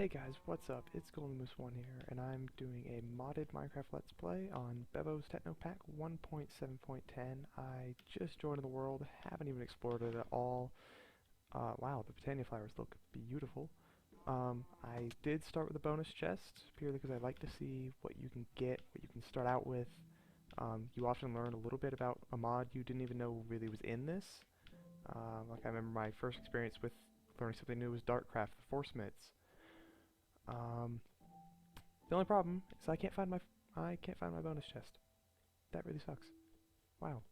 Hey guys, what's up? It's Golden Moose 1 here, and I'm doing a modded Minecraft Let's Play on Bevo's Techno Pack 1.7.10. I just joined the world, haven't even explored it at all. Wow, the Botania flowers look beautiful. I did start with a bonus chest, purely because I like to see what you can get, what you can start out with. You often learn a little bit about a mod you didn't even know really was in this. Like I remember my first experience with learning something new was Darkcraft, the Force Mids. The only problem is I can't find my bonus chest. That really sucks. Wow.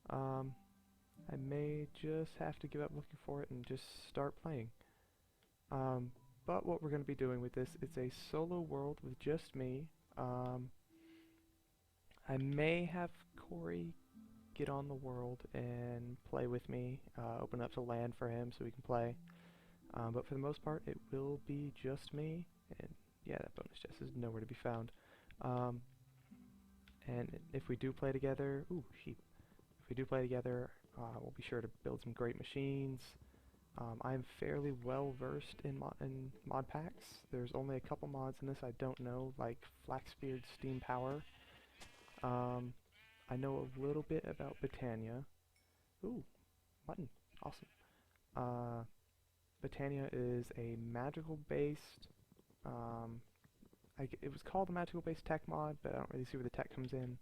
I may just have to give up looking for it and just start playing. But what we're going to be doing with this, it's a solo world with just me. I may have Corey get on the world and play with me, open up to land for him so we can play. But for the most part, it will be just me, and yeah, that bonus chest is nowhere to be found. And if we do play together, ooh, sheep. If we do play together, we'll be sure to build some great machines. I'm fairly well versed in mod packs. There's only a couple mods in this I don't know, like Flaxbeard Steam Power. I know a little bit about Botania. Ooh, mutton, awesome. Botania is a magical-based, it was called a magical-based tech mod, but I don't really see where the tech comes in.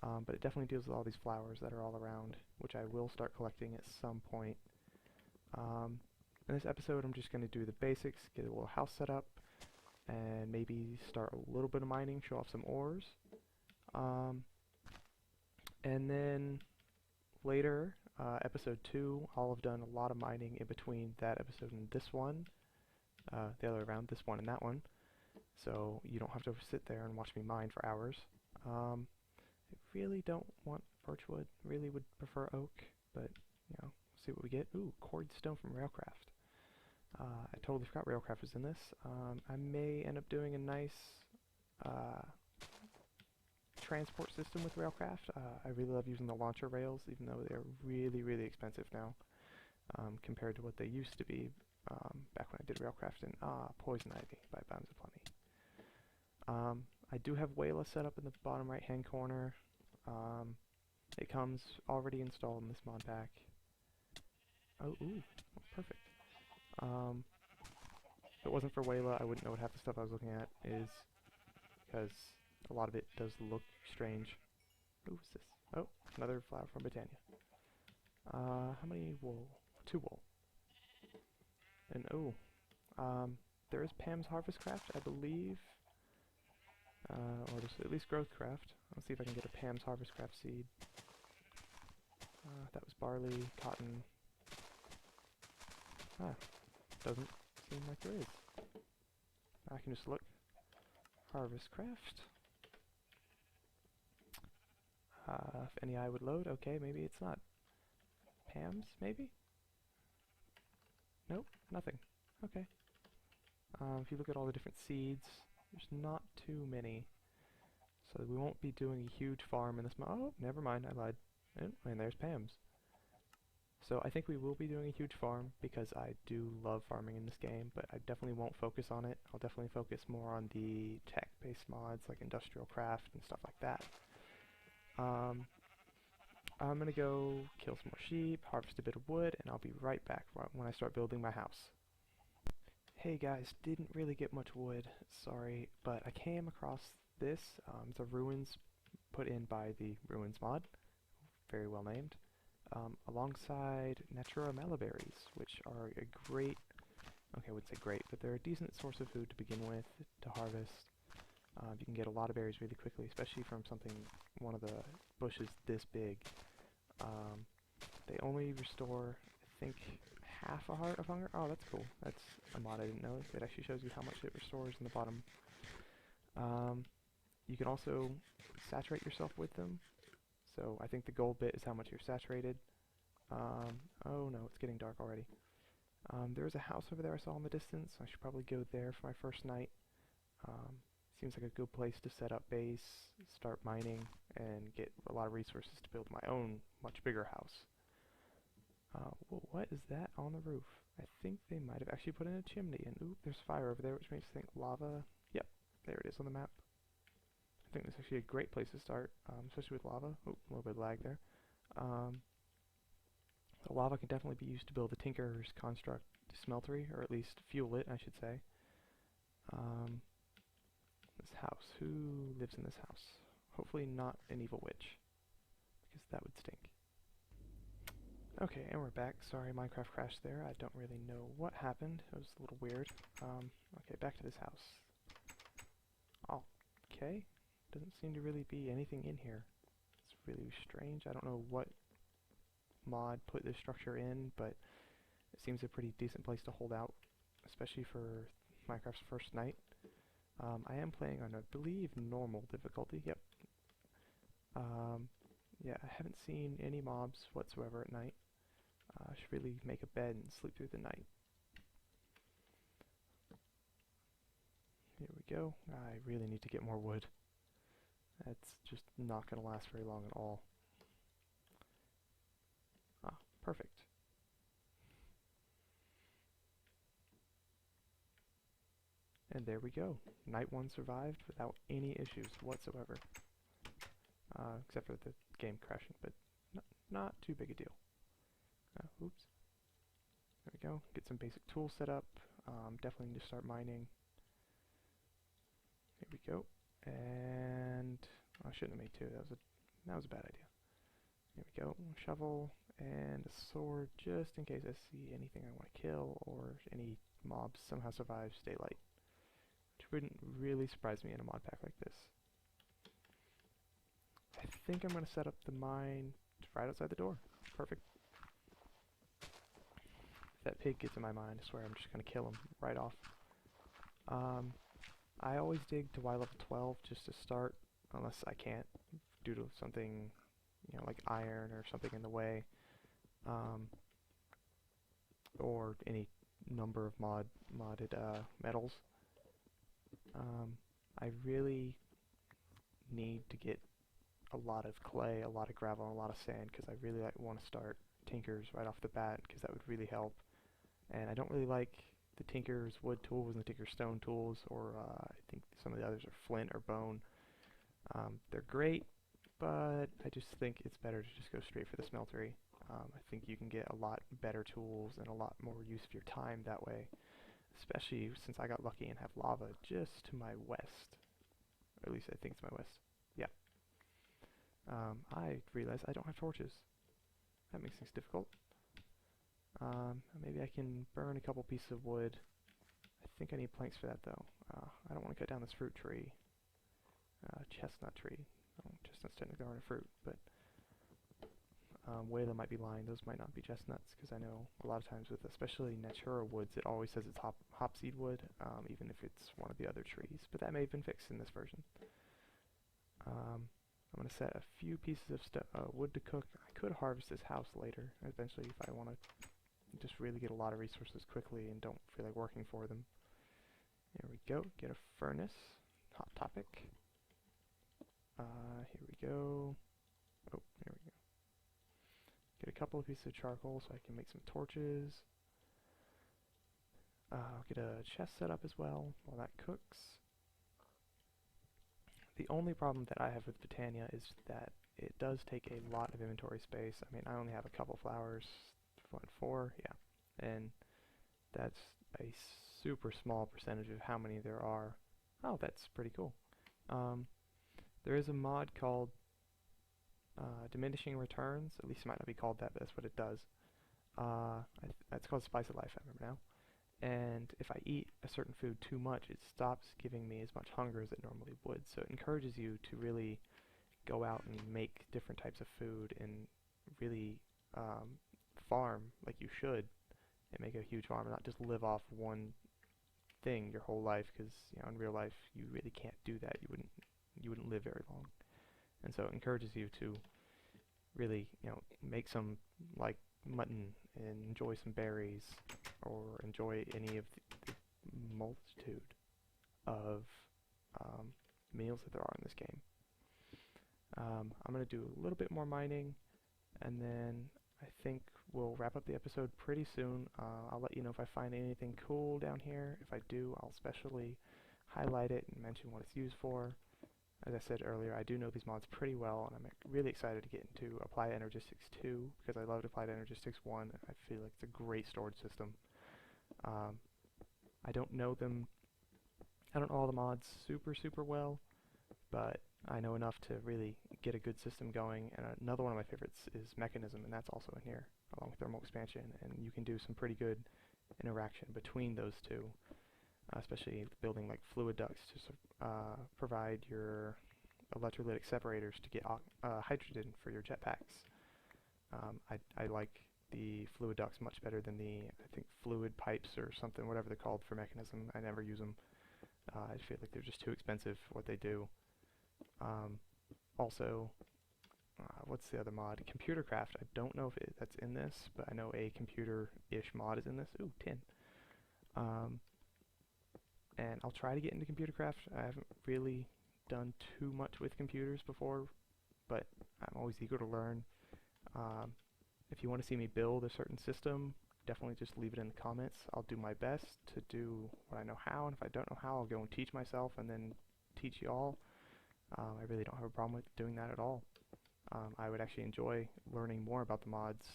But it definitely deals with all these flowers that are all around, which I will start collecting at some point. In this episode, I'm just going to do the basics, get a little house set up, and maybe start a little bit of mining, show off some ores. And then later, episode 2, I'll have done a lot of mining in between that episode and this one. The other way around, this one and that one. So you don't have to sit there and watch me mine for hours. I really don't want birchwood. Really would prefer oak, but you know, see what we get. Ooh, quarried stone from Railcraft. I totally forgot Railcraft was in this. I may end up doing a nice transport system with Railcraft. I really love using the launcher rails, even though they're really, really expensive now compared to what they used to be back when I did Railcraft. And Poison Ivy by Bounds of Plenty. I do have Wayla set up in the bottom right hand corner. It comes already installed in this mod pack. Oh, ooh, perfect. If it wasn't for Wayla, I wouldn't know what half the stuff I was looking at is, because a lot of it does look strange. Ooh, what's this? Oh, another flower from Botania. How many wool? 2 wool. And oh, there is Pam's Harvest Craft, I believe. Or just at least Growth Craft. Let's see if I can get a Pam's Harvest Craft seed. That was barley, cotton. Doesn't seem like there is. I can just look. Harvest Craft. If any I would load, okay, maybe it's not. Pam's, maybe? Nope, nothing. Okay. If you look at all the different seeds, there's not too many. So we won't be doing a huge farm in this oh, never mind, I lied. And there's Pam's. So I think we will be doing a huge farm because I do love farming in this game, but I definitely won't focus on it. I'll definitely focus more on the tech-based mods like industrial craft and stuff like that. I'm gonna go kill some more sheep, harvest a bit of wood, and I'll be right back when I start building my house. Hey guys, didn't really get much wood, sorry, but I came across this. The ruins put in by the Ruins mod, very well named, alongside Natura Malaberries, which are a great, okay, I wouldn't say great, but they're a decent source of food to begin with, to harvest. You can get a lot of berries really quickly, especially from one of the bushes this big. They only restore, I think, half a heart of hunger. Oh, that's cool. That's a mod I didn't know. It actually shows you how much it restores in the bottom. You can also saturate yourself with them. So I think the gold bit is how much you're saturated. Oh no, it's getting dark already. There's a house over there I saw in the distance. I should probably go there for my first night. Seems like a good place to set up base, start mining, and get a lot of resources to build my own much bigger house. Whoa, what is that on the roof? I think they might have actually put in a chimney, and ooh, there's fire over there, which makes me think lava. Yep, there it is on the map. I think this is actually a great place to start, especially with lava. Oh, a little bit of lag there. The lava can definitely be used to build the Tinker's Construct smeltery, or at least fuel it, I should say. This house. Who lives in this house? Hopefully not an evil witch, because that would stink. Okay, and we're back. Sorry, Minecraft crashed there. I don't really know what happened. It was a little weird. Okay, back to this house. Okay. Doesn't seem to really be anything in here. It's really strange. I don't know what mod put this structure in, but it seems a pretty decent place to hold out, especially for Minecraft's first night. I am playing on, I believe, normal difficulty. Yep. Yeah, I haven't seen any mobs whatsoever at night. I should really make a bed and sleep through the night. Here we go. I really need to get more wood. That's just not going to last very long at all. Ah, perfect. And there we go. Night 1 survived without any issues whatsoever. Except for the game crashing, but not too big a deal. Oops. There we go. Get some basic tools set up. Definitely need to start mining. Here we go. And I shouldn't have made two. That was a bad idea. Here we go. Shovel and a sword, just in case I see anything I want to kill or any mobs somehow survives daylight, which wouldn't really surprise me in a mod pack like this. I think I'm going to set up the mine right outside the door. Perfect. If that pig gets in my mind, I swear I'm just going to kill him right off. I always dig to Y level 12 just to start, unless I can't, due to something, you know, like iron or something in the way, or any number of modded metals. I really need to get a lot of clay, a lot of gravel, and a lot of sand, because I really want to start Tinkers right off the bat, because that would really help. And I don't really like the Tinker's wood tools and the Tinker's stone tools, or I think some of the others are flint or bone. They're great, but I just think it's better to just go straight for the smeltery. I think you can get a lot better tools and a lot more use of your time that way, especially since I got lucky and have lava just to my west. Or at least I think it's my west. Yeah. I realize I don't have torches. That makes things difficult. Maybe I can burn a couple pieces of wood. I think I need planks for that though. I don't want to cut down this fruit tree. Chestnut tree. Oh, chestnuts technically aren't a fruit, but Wayla might be lying. Those might not be chestnuts, because I know a lot of times with especially Natura woods, it always says it's hopseed wood, even if it's one of the other trees. But that may have been fixed in this version. I'm going to set a few pieces of wood to cook. I could harvest this house later, eventually, if I want to just really get a lot of resources quickly and don't feel like working for them. There we go. Get a furnace. Hot topic. Here we go. Oh, there we go. Get a couple of pieces of charcoal so I can make some torches. I'll get a chest set up as well while that cooks. The only problem that I have with Botania is that it does take a lot of inventory space. I mean, I only have a couple flowers, 4, yeah, and that's a super small percentage of how many there are. Oh, that's pretty cool. There is a mod called Diminishing Returns. At least it might not be called that, but that's what it does. It's called Spice of Life, I remember now. And if I eat a certain food too much, it stops giving me as much hunger as it normally would. So it encourages you to really go out and make different types of food and really farm like you should and make a huge farm and not just live off one thing your whole life, because you know, in real life you really can't do that. You wouldn't live very long. And so it encourages you to really, you know, make some like mutton and enjoy some berries, or enjoy any of the multitude of meals that there are in this game. I'm going to do a little bit more mining, and then I think we'll wrap up the episode pretty soon. I'll let you know if I find anything cool down here. If I do, I'll especially highlight it and mention what it's used for. As I said earlier, I do know these mods pretty well, and I'm really excited to get into Applied Energistics 2, because I loved Applied Energistics 1. I feel like it's a great storage system. I don't know all the mods super well, but I know enough to really get a good system going. And another one of my favorites is Mechanism, and that's also in here, along with Thermal Expansion, and you can do some pretty good interaction between those two. Especially building like fluid ducts to provide your electrolytic separators to get hydrogen for your jetpacks. I like the fluid ducts much better than the, I think, fluid pipes or something, whatever they're called for Mechanism. I never use them. I feel like they're just too expensive for what they do. Also, what's the other mod? Computercraft. I don't know if that's in this, but I know a computer-ish mod is in this. Ooh, tin. And I'll try to get into Computercraft. I haven't really done too much with computers before, but I'm always eager to learn. If you want to see me build a certain system, definitely just leave it in the comments. I'll do my best to do what I know how, and if I don't know how, I'll go and teach myself and then teach you all. I really don't have a problem with doing that at all. I would actually enjoy learning more about the mods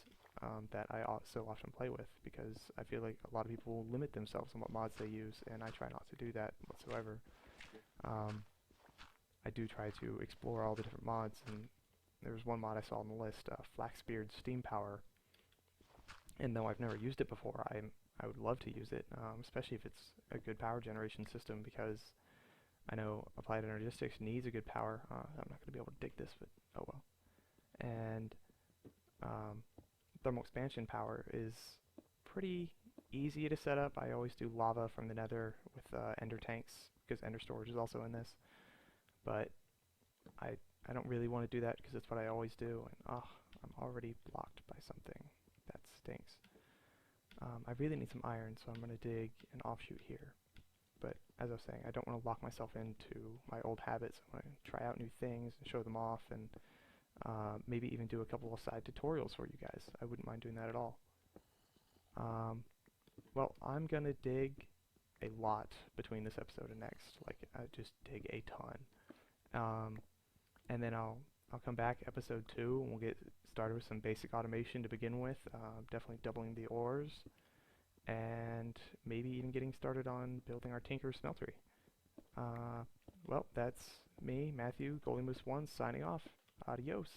that I so often play with, because I feel like a lot of people will limit themselves on what mods they use, and I try not to do that whatsoever. I do try to explore all the different mods, and there was one mod I saw on the list, Flaxbeard Steam Power, and though I've never used it before, I would love to use it, especially if it's a good power generation system, because I know Applied Energistics needs a good power. I'm not going to be able to dig this, but oh well. And Thermal Expansion power is pretty easy to set up. I always do lava from the nether with ender tanks, because ender storage is also in this. But I don't really want to do that because that's what I always do. And I'm already blocked by something. That stinks. I really need some iron, so I'm going to dig an offshoot here. But as I was saying, I don't want to lock myself into my old habits. I want to try out new things and show them off, and maybe even do a couple of side tutorials for you guys. I wouldn't mind doing that at all. Well, I'm gonna dig a lot between this episode and next. Like, just dig a ton. And then I'll come back episode 2, and we'll get started with some basic automation to begin with. Definitely doubling the ores, and maybe even getting started on building our Tinker Smeltery. Well, that's me, Matthew, Goalie Moose 1, signing off. Adios.